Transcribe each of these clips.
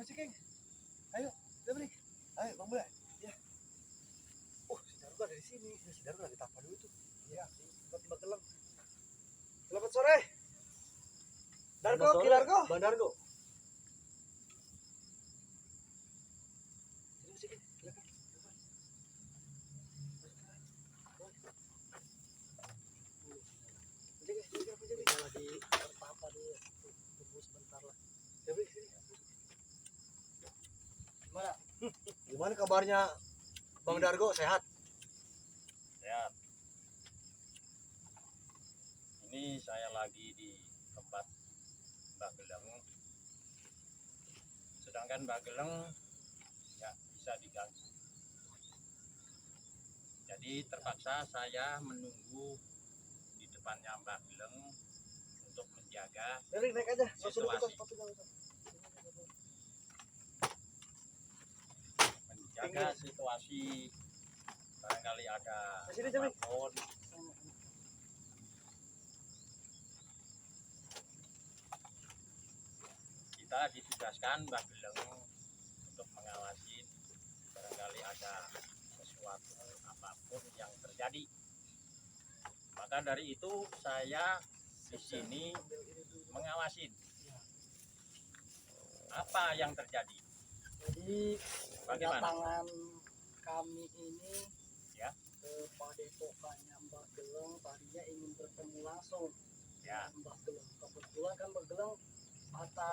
Cekeng. Ayo, udah balik. Ayo, Bang Bule. Ya. Oh, si Dargo ada di sini. Si Dargo lagi tapa dulu tuh. Iya, tiba-tiba gelap. Selamat sore. Dargo, Ki Dargo. Bang Dargo. Sini, Cekeng. Silakan. Kita lagi bertapa dulu, tunggu sebentar lah. Coba sini. Gimana? Gimana kabarnya Bang Dargo? Sehat? Sehat. Ini saya lagi di tempat Mbak Geleng. Sedangkan Mbak Geleng nggak bisa diganggu. Jadi terpaksa saya menunggu di depannya Mbak Geleng untuk menjaga Dari naik aja. situasi. Menjaga situasi, barangkali ada Sini, Jami. telepon. Kita ditugaskan Mbak Geleng untuk mengawasi barangkali ada sesuatu apapun yang terjadi. Maka dari itu saya di sini mengawasin apa yang terjadi. Jadi Bagaimana? kedatangan kami ini Ya. ke padepokannya Mbak Geleng tadinya ingin bertemu langsung Ya. dengan Mbak Geleng. Kebetulan kan Mbak Geleng kata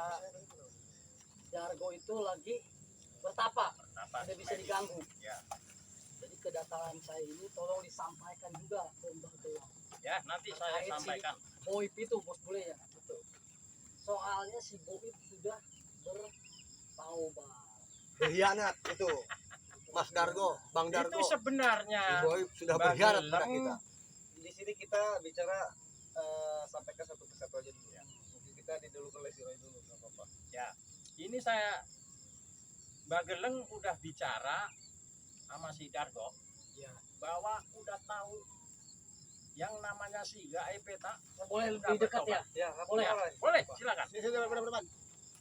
Dargo itu lagi bertapa, Apa tidak bisa diganggu. Ya. Jadi kedatangan saya ini tolong disampaikan juga ke Mbak Geleng. Ya, nanti saya Terkait si sampaikan. Boib itu bos bule ya, betul. Soalnya si Boib sudah bertaubat. Berkhianat itu. Mas Dargo, Bang Dargo. Itu sebenarnya Si Boy sudah Bang berkhianat pada Geleng. kita. Di sini kita bicara sampaikan satu persatu aja dulu ya. Mungkin kita didulukan oleh si Roy dulu, nggak apa-apa. Ya, ini saya Mbak Geleng udah bicara sama si Dargo Ya, bahwa udah tahu yang namanya si gaib peta. boleh Udah lebih dekat ya. bertobat. Ya, Boleh. Boleh, silakan. Sini depan.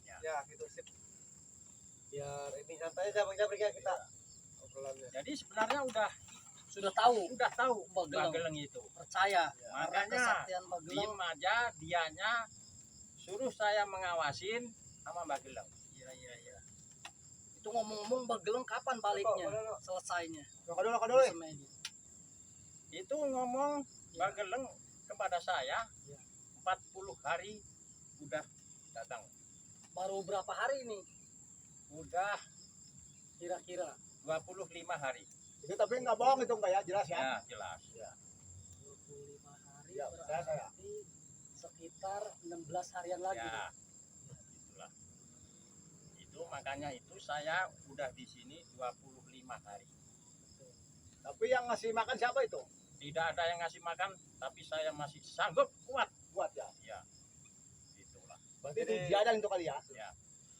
Ya. Ya, gitu sip. Biar ini santai aja Bang Jabrik ya kita obrolannya. Jadi sebenarnya Sudah tahu udah tahu Mbak Mbak Geleng. Geleng itu. percaya karena Makanya kesaktian Mbak Geleng. diem aja dianya suruh saya mengawasin sama Mbak Geleng. Iya. Itu ngomong-ngomong Mbak Geleng kapan baliknya? Selesainya. Rokok dulu. Semedi. Itu ngomong Mbak Geleng kepada saya Ya. 40 hari udah datang. Baru berapa hari ini Udah kira-kira? 25 hari. Itu tapi nggak bohong itu nggak ya, jelas ya. Ya, jelas. 25 hari Ya, saya. berarti sekitar 16 harian lagi. Ya. Itulah. Itu makanya itu saya udah di sini 25 hari. Tapi yang ngasih makan siapa itu? Tidak ada yang ngasih makan, tapi saya masih sanggup kuat. Buat ya. Ya. Itulah. Berarti itu ujian itu kali ya. Ya.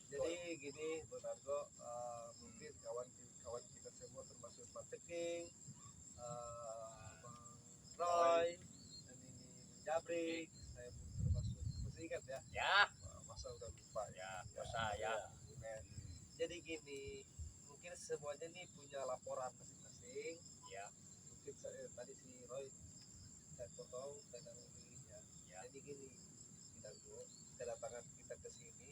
Jadi gini Bang Dargo, mungkin kawan-kawan kita semua termasuk Pak Ceking, Bang Roy, dan ini Bang Jabrik, saya pun termasuk, masih ingat ya? Ya, Masa udah lupa ya, bos saya. Nah, jadi gini, mungkin semuanya nih punya laporan masing-masing. Ya. Mungkin tadi si Roy saya potong dan ini ya. Ya. Jadi gini, Dargo, kedatangan kita ke sini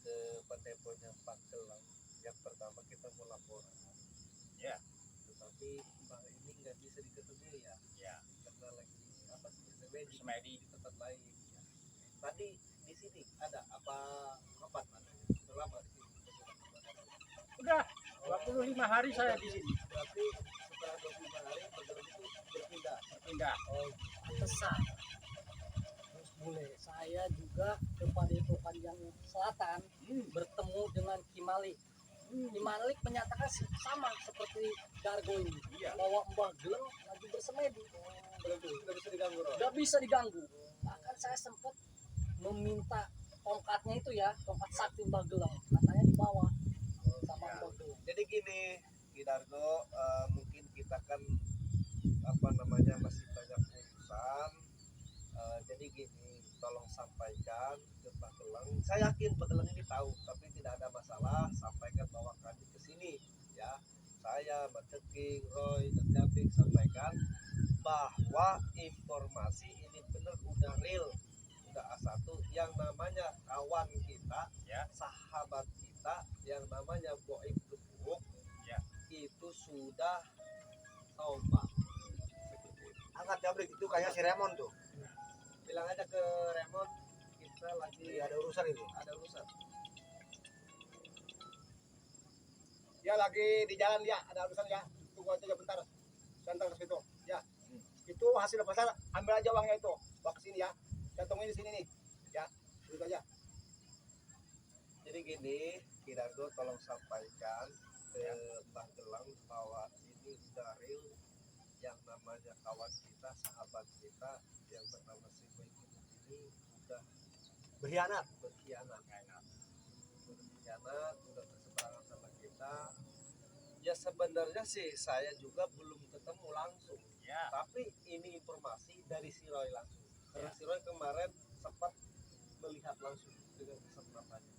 ke padeponya Pak Geleng. Yang pertama kita mau laporan. Ya. Tetapi Mbak ini nggak bisa diketemu ya. Ya. Karena lagi apa sih semedi Semedi. di tempat lain. Ya. Tadi di sini ada apa namanya? Selama di sini. Udah 25 hari saya di sini. Berarti setelah 25 hari Pak Geleng itu berpindah. Pindah. Oh, Pesan. Bos bule, saya juga ke padepokan yang selatan bertemu dengan Ki Malik. Ki Malik menyatakan sama seperti Dargo ini, Iya. bahwa Mbak Geleng lagi bersemedi. berarti nggak bisa diganggu Roy. Nggak bisa diganggu. Bahkan saya sempat meminta tongkatnya itu ya, tongkat sakti Mbak Geleng, katanya dibawa sama Ya. Mbak Geleng. Jadi gini, Ki Dargo, mungkin kita kan apa namanya masih banyak urusan. Jadi gini, tolong sampaikan ke Magelang. Saya yakin Magelang ini tahu, tapi tidak ada masalah. Sampaikan bahwa kami ke sini, ya. Saya, Mas Ceking, Roy, dan Japik sampaikan bahwa informasi ini benar udah real, udah A1 yang namanya kawan kita, Ya. sahabat kita yang namanya Boib Gebuk, Ya. itu sudah tobat. Angkat jabrik itu kayak si Remon tuh. Bilang aja ke Remon kita lagi Ada urusan itu. ada urusan. Dia lagi di jalan dia, ada urusan ya. Tunggu aja bentar. Santar ke situ. Ya. Itu hasil pasar, ambil aja uangnya itu. Bawa ke sini ya. Cantongin di sini nih. Ya. Itu aja. Jadi gini, Kidargo tolong sampaikan ke Mbah Gelang bahwa ini udah real, yang namanya kawan kita, sahabat kita yang bernama si Boy ini udah Berkhianat. berkhianat, udah berseberangan sama kita. Ya sebenarnya sih saya juga belum ketemu langsung, Ya. tapi ini informasi dari si Roy langsung. Karena si Roy kemarin sempat melihat langsung dengan kasat matanya.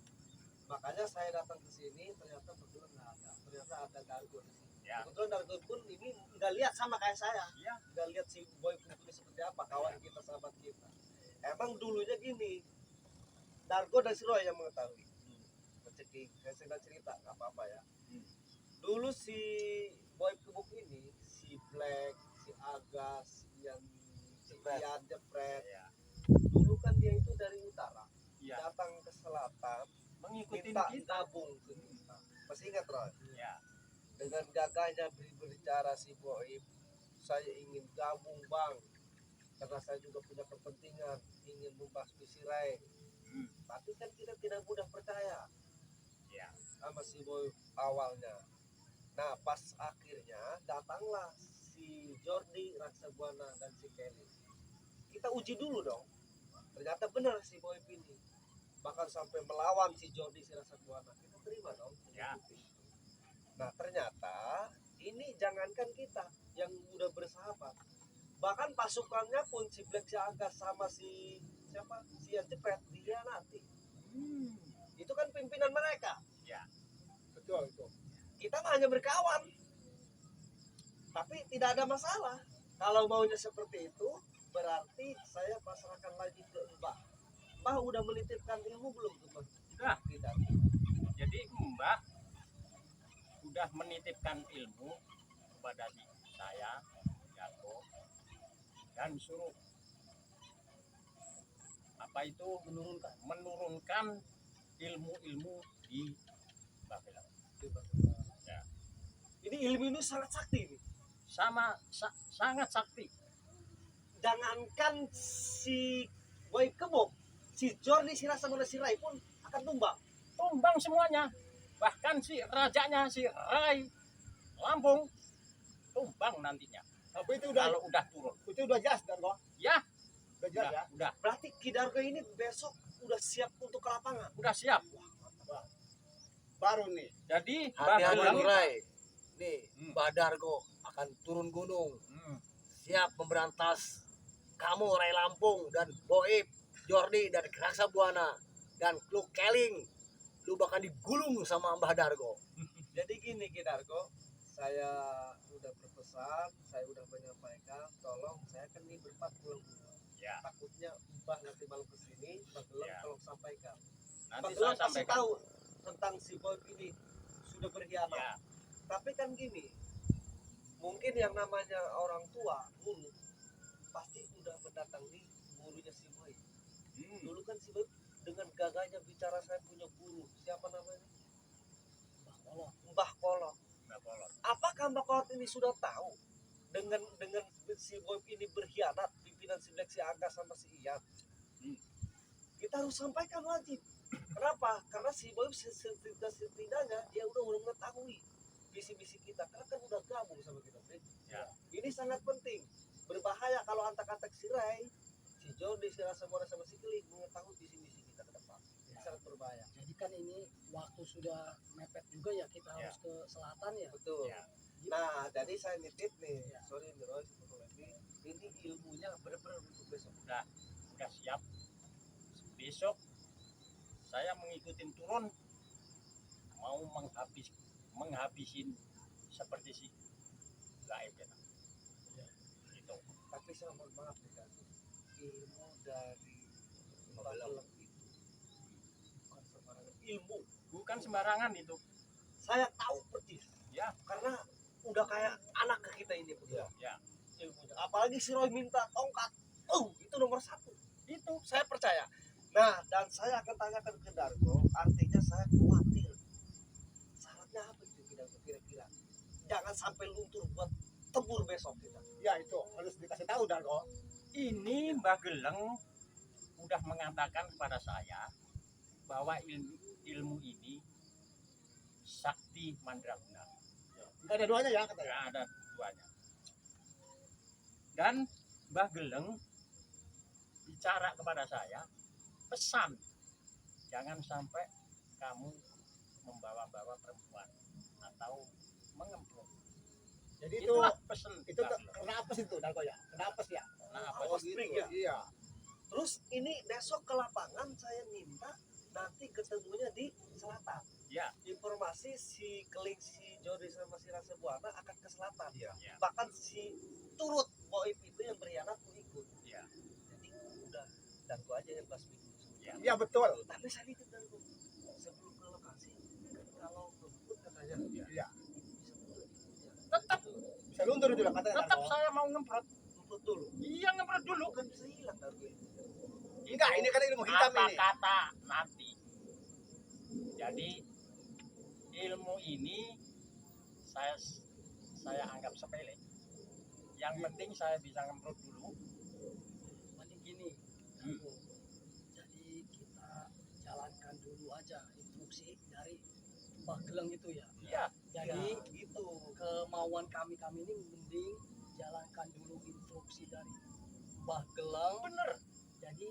Makanya saya datang ke sini, ternyata betul nggak ada. Ternyata ada Dargo di sini. Ya. Kebetulan Dargo pun ini nggak lihat sama kayak saya. Ya. Nggak lihat si Boy ini seperti apa, kawan kita, sahabat kita. Emang dulunya gini, Dargo dan si Roy yang mengetahui. Ceking, saya sudah cerita, nggak apa-apa ya. Dulu si Boy Kebuk ini, si Black, si Agas, yang si Ian Jepret, Ya. dulu kan dia itu dari utara, Ya. datang ke selatan, Mengikuti minta kita. gabung ke kita. Masih ingat Roy? Ya. Dengan gagahnya berbicara si Boy, saya ingin gabung bang, karena saya juga punya kepentingan, ingin membasmi si Rai. Tapi kan kita tidak mudah percaya Ya. sama si Boy awalnya. Nah pas akhirnya datanglah si Jordi Raksabuana dan si Kelly. Kita uji dulu dong. Ternyata benar si Boy ini. Bahkan sampai melawan si Jordi si Raksabuana. Kita terima dong. Ya. Nah ternyata ini jangankan kita yang udah bersahabat. Bahkan pasukannya pun si Black, si Agas sama si siapa? Si yang Jepret dia nanti. Itu kan pimpinan mereka. Betul itu. Kita mah hanya berkawan, tapi tidak ada masalah. Kalau maunya seperti itu, berarti saya pasrahkan lagi ke Mbah. Mbah udah menitipkan ilmu belum ke Mbah? Sudah. Tidak. Jadi Mbak sudah menitipkan ilmu kepada saya, Jago, dan suruh apa itu menurunkan ilmu-ilmu di Babelan. Ya. Ini ilmu ini sangat sakti nih. Sangat sakti. Jangankan si Boy Kebok, si Jordi, si Rasa si Rai pun akan tumbang. Tumbang semuanya. Bahkan si rajanya, si Rai Lampung, tumbang nantinya. Tapi itu udah Kalau udah turun. itu udah jelas dan kok. Ya, Udah jelas ya. udah Berarti Kidargo ini besok udah siap untuk ke lapangan. udah siap. Baru nih. Jadi Hati-hati Babelan Nurai. Nih, Hmm. Mbah Dargo akan turun gunung. Hmm, Siap memberantas kamu Rai Lampung dan Boib, Jordi dan Raksa Buana dan Kluk Keling. Lu bakal digulung sama Mbah Dargo. Jadi gini Kidargo, saya udah berpesan, saya udah menyampaikan, tolong saya kan ini berempat pulang dulu. ya. Takutnya Mbah nanti malam kesini, Magelang Ya. tolong sampaikan. Nanti Magelang saya pasti sampaikan. tahu tentang si Boy ini sudah berkhianat. Ya. Tapi kan gini, mungkin yang namanya orang tua, guru, pasti udah mendatangi gurunya si Boy. Dulu kan si Boy dengan gagahnya bicara, saya punya guru, siapa namanya? Mbah Kolot. Mbak Kolot. Apakah Mbak Kolot ini sudah tahu dengan si Boy ini berkhianat, pimpinan si Black, si Aga sama si Ian? Kita harus sampaikan wajib. Kenapa? Karena si Boy setidaknya dia udah mengetahui misi-misi kita, karena kan udah gabung sama kita. Ya. Ini sangat penting. Berbahaya kalau antak-antak si Rai, si Jordi, si Rasa Mora sama si Keling mengetahui visi-misi kita ke depan. Ini sangat berbahaya. Jadi kan ini waktu sudah mepet juga ya, kita harus ke selatan ya. Betul. Ya. Nah, jadi saya nitip nih. Ya. Sorry nih Roy, ini ilmunya benar-benar untuk besok. Udah siap. besok saya mengikuti turun mau menghabisin seperti si gaib ya. Itu. Tapi saya mohon maaf nih kan, ilmu dari Bageleng itu bukan sembarangan ilmu. Bukan sembarangan itu. Saya tahu persis Ya, karena udah kayak anak ke kita ini begitu. ya. Ilmunya. Apalagi si Roy minta tongkat, itu nomor 1. Itu. Saya percaya. Nah, dan saya akan tanyakan ke Dargo, artinya saya khawatir. Syaratnya apa itu kira-kira? Jangan sampai luntur buat tebur besok kita. Ya itu harus dikasih tahu Dargo. Ini Mbah Geleng udah mengatakan kepada saya bahwa ilmu ini sakti mandraguna. Enggak ada duanya ya katanya. Nggak ada duanya. Dan Mbah Geleng bicara kepada saya, pesan jangan sampai kamu membawa-bawa perempuan atau mengemplung. Jadi itu Itulah pesan itu Mbah Geleng. kena apes itu Dargo ya. Kena apes ya. Nah, apa Oh, sih? gitu. Iya. Terus ini besok ke lapangan saya minta nanti ketemunya di selatan. Ya. Informasi si Keling, si Jody sama si Rasa Buana akan ke selatan. Iya. Ya. Bahkan si Turut Boib itu yang berkhianat pun ikut. Ya. Jadi udah Dargo aja yang basmi dulu. Ya. Iya betul. Tapi saya nitip Dargo sebelum ke lokasi kan kalau ngebut katanya Iya. bisa betul ilmunya. Tetap Bisa luntur itu lah katanya tetap Dargo. saya mau ngemprot. Ngebut dulu. Iya, ngemprot dulu. Kan bisa hilang Dargo itu. Enggak, ini kan ilmu hitam ini. Kata-kata nanti. Jadi ilmu ini saya anggap sepele. Yang penting saya bisa ngemprot dulu. Mending gini, Hmm. Dargo. Jadi kita jalankan dulu aja instruksi dari Mbah Geleng itu ya. Iya. Jadi Gitu. kemauan kami ini mending jalankan dulu instruksi dari Mbah Geleng. Bener. Jadi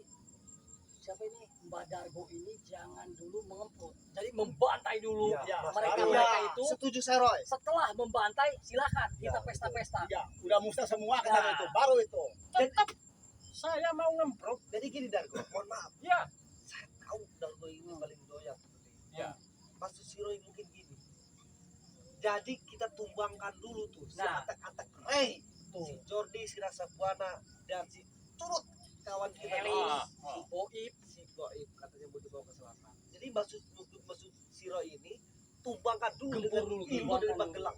siapa ini Mbah Dargo ini jangan dulu mengemprut. Jadi membantai dulu Iya, Mas mereka Dargo. mereka Ya, itu. setuju saya Roy. Setelah membantai silakan kita Ya, pesta-pesta. Iya, udah musnah semua katanya Ya. itu. Baru itu. Tetap saya mau ngemprut. Jadi gini Dargo, mohon maaf. Ya. Saya tahu Dargo ini paling doyan seperti ini. Ya. Maksud si Roy mungkin gini. Jadi kita tumbangkan dulu tuh si Nah. atak-atak Ray, Tuh. si Jordi, si Rasa Buana, dan si Turut kawan kita Eli, ini. si Boib, Si Goib katanya mau dibawa ke selatan. Jadi maksud si Roy ini tumbangkan dulu Gempur dengan dulu, ilmu tumbangkan dari dulu. Magelang.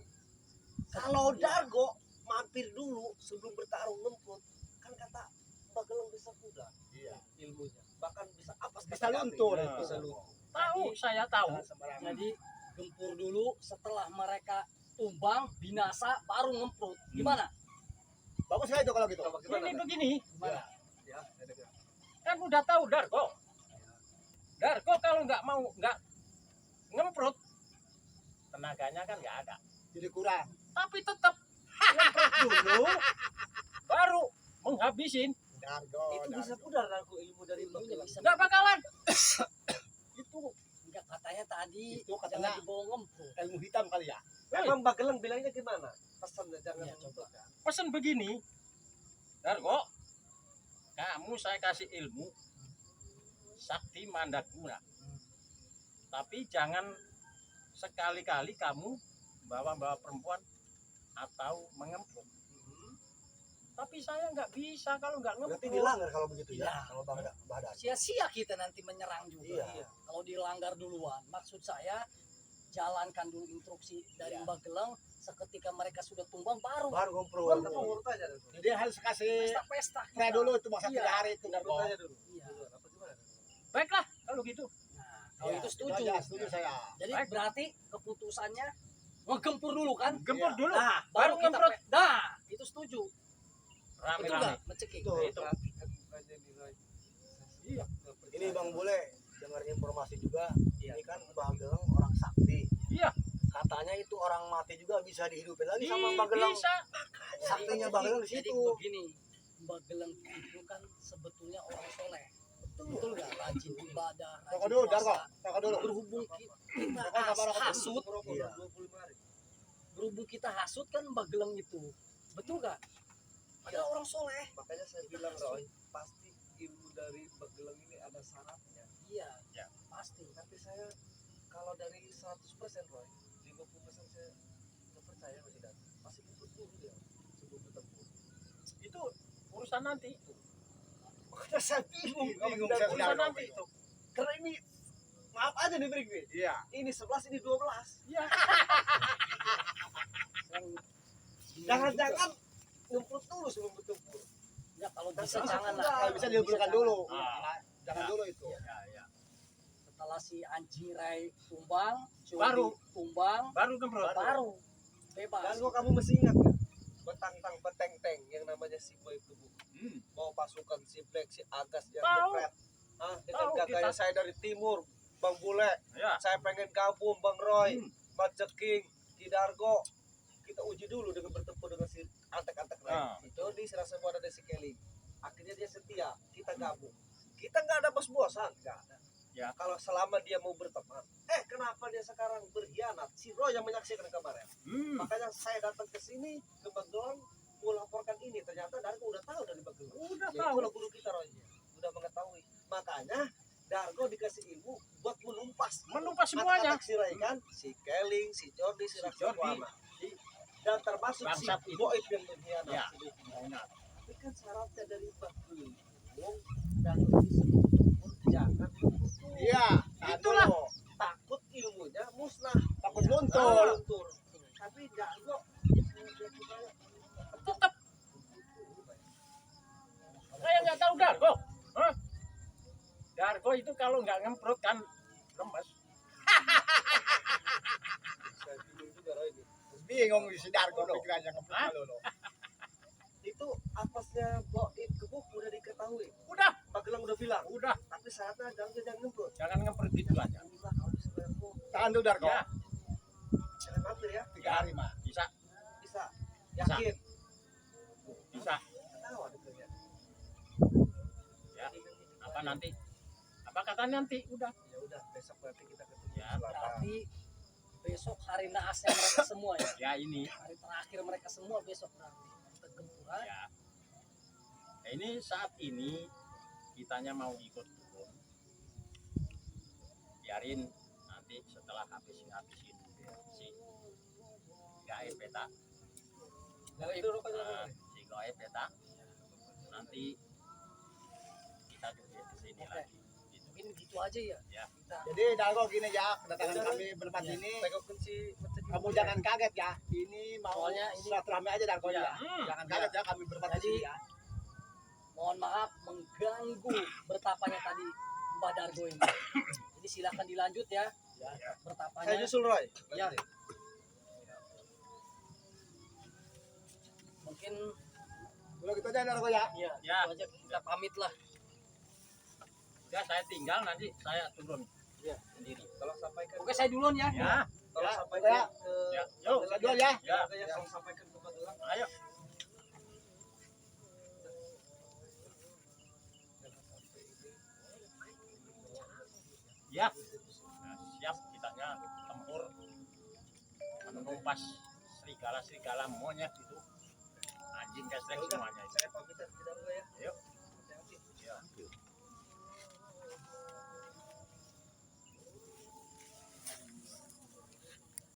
Kalau Dargo mampir dulu sebelum bertarung ngemprut, kan kata Magelang bisa kuda Iya. ilmunya. Bahkan bisa apa? Bisa luntur Nah. itu. Bisa luntur. Tahu, saya tahu. Jangan sembarangan. Jadi gempur dulu setelah mereka tumbang binasa baru ngemprut. Gimana? Bagus lah itu kalau gitu. Coba gimana? Ini begini, Gimana? Ya, saya dengar. kan udah tahu Dargo. Dargo kalau nggak ngemprut, tenaganya kan nggak ada. Jadi kurang. Tapi tetap ngemprut dulu, baru menghabisin. Dargo. Itu Dargo. bisa pudar Dargo ilmu dari Ilmunya Magelang. bisa. Nggak bakalan. Itu enggak katanya tadi Itu katanya jangan dibawa ngemprut. ilmu hitam kali ya. Emang Magelang bilangnya gimana? Pesannya jangan Iya, ngemprut kan? Pesen begini, Dargo, kamu saya kasih ilmu sakti mandraguna. Tapi jangan sekali-kali kamu bawa-bawa perempuan atau mengemprut. Tapi saya nggak bisa kalau nggak Berarti ngemprut. dilanggar kalau begitu ya. Iya. Kalau Badak. Sia-sia kita nanti menyerang juga. Iya. Kalau dilanggar duluan. Maksud saya jalankan dulu instruksi dari Iya. Mbah Geleng. Seketika mereka sudah tumbang baru Baru ngobrol. Kan ngurut aja Dargo. Jadi harus kasih pesta-pesta. pre dulu itu masa Iya. 3 hari itu Dargo. Ngurut aja dulu. Iya. Apa gimana? Baiklah kalau gitu. Nah, kalau Iya, itu setuju. aja, setuju saya. Jadi Baik. berarti keputusannya ngegempur dulu kan? Gempur Iya. dulu, Nah, baru kita ngemprut. Nah, itu setuju. Betul Rame-rame. nggak? Mencekik. Betul. Itu. Perhatikan mukanya nih Roy. Iya. Nggak percaya. Ini Bang Bule dengar informasi juga. Iya. Ini kan Mbah Geleng orang sakti. Iya. Katanya itu orang mati juga bisa dihidupin lagi sama Mbah Geleng. Bisa. Saktinya Mbah Geleng di Jadi situ. begini, Mbah Geleng itu kan sebetulnya orang soleh. Betul nggak? Rajin ibadah, Rokok rajin dulu Dargo. puasa. Rokok dulu. Berhubung kita Rokok apa, rokok? hasut, Ngerokok Iya. 25 hari. berhubung kita hasut kan Mbah Geleng itu. Betul nggak? Ada orang soleh. Makanya saya bilang Roy, pasti ilmu dari Magelang ini ada syaratnya. Iya. Ya. Pasti. Tapi saya kalau dari 100% Roy, 50% saya nggak percaya masih dan masih ikut dulu dia sebelum bertempur. Itu urusan nanti itu. Karena saya bingung, Bingung dan saya urusan sudah nanti itu. Karena ini maaf aja nih Brik nih. Iya. Ini 11 ini 12. Iya. Jangan-jangan nyemprot dulu sebelum bertempur. Ya kalau Dan bisa salah jangan satu lah. Kalau bisa diliburkan jangan. dulu. Ah. Jangan dulu itu. Ya, ya. Setelah si anjing Rai tumbang, Cudi Baru. tumbang, Baru gembrot. baru bebas. Dan kok kamu mesti ingat kan? Betang-tang beteng-teng yang namanya si Boy Kebu. Bawa pasukan si Black, si Agas yang Tahu. jepret. Dengan Tahu gaganya kita. saya dari timur, Bang Bule. Ya. Saya pengen gabung, Bang Roy, Bang Ceking, Kidargo. Kita uji dulu dengan bertempur dengan si antek-antek lain. Si Jody, si Rasa Buana, dan si Kelly. Akhirnya dia setia, kita gabung. Kita nggak ada bos-bosan, nggak ada. Ya. Kalau selama dia mau berteman, kenapa dia sekarang berkhianat? Si Roy yang menyaksikan kemarin. Makanya saya datang ke sini ke Magelang mau laporkan ini. Ternyata Dargo udah tahu dari Magelang. Udah Ya, tahu. itulah guru kita Roy. Udah mengetahui. Makanya Dargo dikasih ilmu buat menumpas. Menumpas semuanya. Anak-anak si Ray kan, si Keling, si Jordi, si Raksa Jordi. Buana. Dan termasuk si Bangsat itu. Boib yang berkhianat. Ya. Si Boib. Benar. Tapi kan syaratnya dari Bakulung dan disebut jangan berkutu. Iya. Itulah. Takut ilmunya musnah. Takut Ya, luntur. luntur. Tapi Dargo Tetap. Kayak nggak tahu Dargo. Hah? Dargo itu kalau nggak ngemprot kan lemes. saya bingung juga Roy ini. Bingung si Dargo pikirannya Hah? ngeprot dulu. Itu apasnya Boib Gebuk udah diketahui. Udah. Magelang udah bilang. Udah. Tapi syaratnya jangan ngemprot. Jangan ngemprot gitu aja. Inilah kalau bisa Dargo. Tahan dulu Dargo. Ya. Jangan hampir ya. 3 hari mah. Bisa. Bisa. Yakin. Bisa. Tahu ada kerja. Ya. Apa nanti? Apa kata nanti? Udah. Ya udah besok nanti kita ketemu. Ya, di selatan. Berarti besok hari naasnya mereka semua ya. Ya ini. Hari terakhir mereka semua besok berarti. Pertempuran. Ya. Nah, ini saat ini kitanya mau ikut turun. Biarin nanti setelah habisin si gaib peta. Itu rokok Nah, si gaib peta. Nanti kita juga ke sini Oke. lagi. Gitu. Mungkin gitu aja ya. Ya. Kita Jadi Dargo gini ya, kedatangan kami berempat ini. Tengok kunci macet. Kamu jangan kaget ya. Ini mau Soalnya ini- silaturahmi aja Dargo Iya. ya. Jangan kaget ya kami berempat di Jadi- sini ya. mohon maaf mengganggu bertapanya tadi Mbak Dargo ini. Jadi silakan dilanjut ya. Saya Bertapanya. nyusul Roy. Ya. Mungkin Kalau gitu aja Dargo ya. ya, Ya. itu aja kita pamit lah. Ya saya tinggal nanti saya turun. Ya. Sendiri. Tolong sampaikan. Oke, saya duluan ya. Ya. Tolong Ya, sampaikan ya. ke Ya. Yuk. Saya duluan ya. Ya. yang tolong sampaikan ke Magelang. Ayo. Ya. Nah, siap kitanya tempur menumpas serigala monyet itu anjing keslek Ya udah, semuanya itu. saya pamit ya, tidak dulu ya. Yuk. Hati-hati. Ya.